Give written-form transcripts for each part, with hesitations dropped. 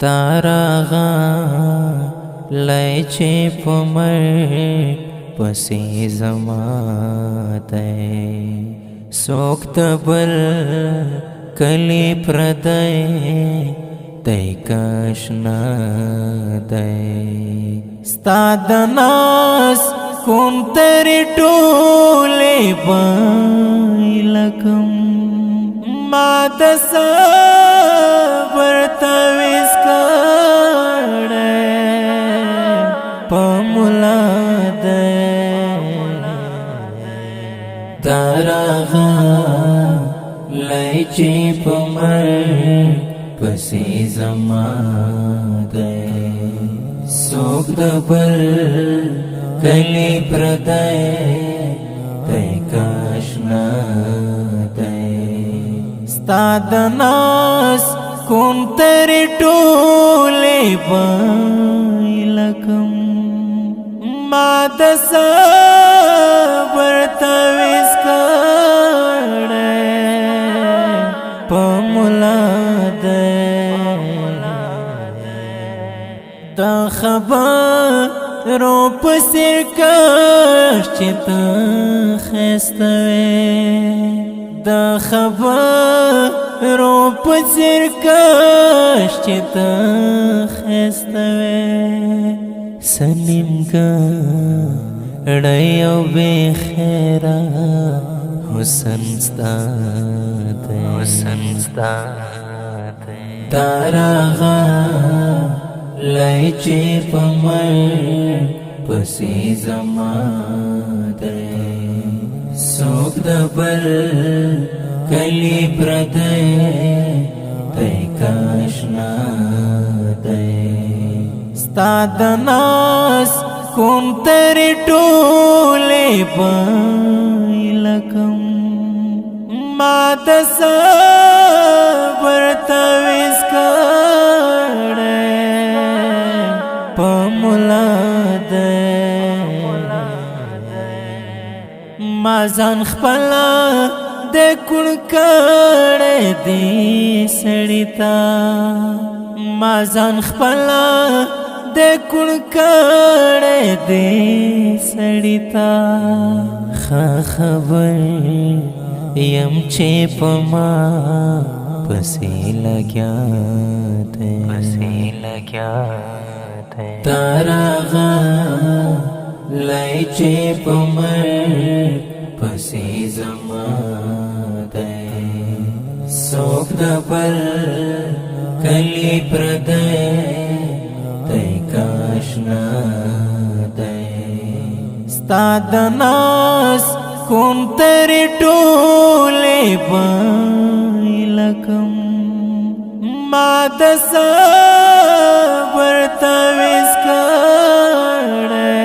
दारागा लैचे पमर पसी जमाते सोक्त बल कली प्रदय तैकशना दय स्तादनास कुंतरी टोले बाइलकम मादस बर्तविस काड़े पमुलाद दारागा लैचे पमर पसी जमादे सोक दबल कली प्रदय तैकशना स्तादनास कुंतरी टोले बाइलकम मादस बर्तविस काड़े पमुलाद दा खबरो पसिर कश्चिता खस्तवे दा खबरो पसिर कश्चिता खस्तवे सलीम का डयो बेखेरा हुसन स्ताते दारागा लैचे पमर पसी जमादे सोक दबल कली प्रदय तैकशना दय स्तादनास कुंतरी टोले बाइलकम मादस बर्तविस काड़े पमुलाद माजान खपला दे कुड़कड़े दी सड़िता माजान खपला दे कुड़कड़े दे सड़िता खबर यमचे पमा पसी लग्या थे दारागा लैचे पमर पसी जमादे सोक दबल कली प्रदय तैकशना दय स्तादनास कुंतरी टोले बाइलकम मादस बर्तविस काड़े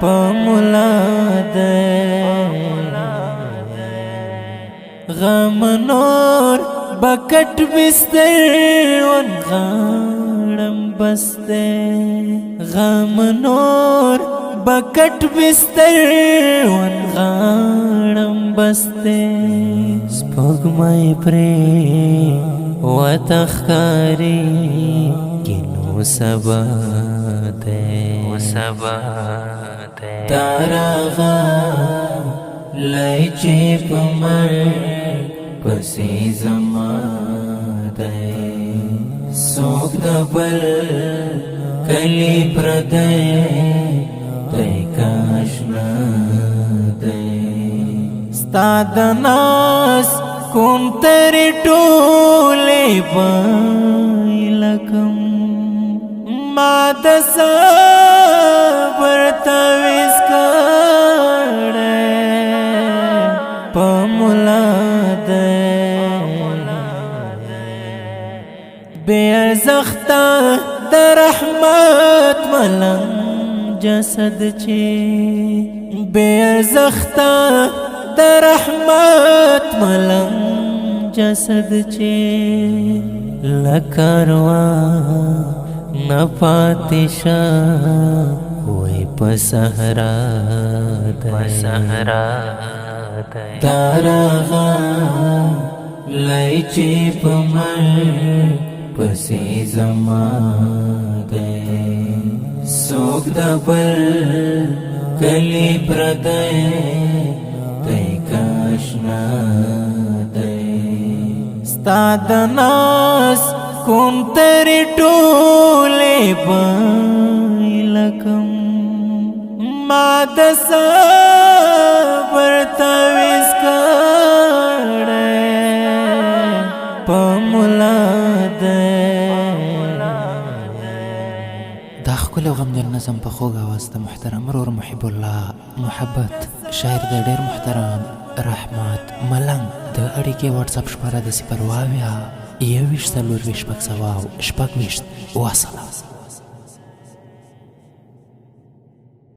पमुलाद गम नूर बकट बिस्तर वन गाड़म बसते गम नूर बकट बिस्तर वन गाड़म बसते स्पगमय प्रेम वतखकारी किनु सबाते दारागा लैचे पमर पसी जमादे सोक दबल कली प्रदय तैकशना दय स्तादनास कुंतरी टोले बाइलकम मादस बर्तविस काड़े पमुलाद बेअर्ज़ख्ता दरहमत मलंग जसद चे बेअर्ज़ख्ता दरहमत मलंग जसद चे लकरवा न पातिशा कोई पसहरा दारागा लैचे पमर پسې زما دی څوک د بل کلی پردی دی کاشنا دی ستا د ناز کوم ترې ټولې بایلکم ما د صبر تعویض کړی په ملا دی دا ښکلی او غمجن نظم په خوږ اواز د محترم ورور محب الله محبت شاعر د ډېر محترم رحمت ملنګ د اړیکې واتساپ شماره د 0 20 24 6 وسلام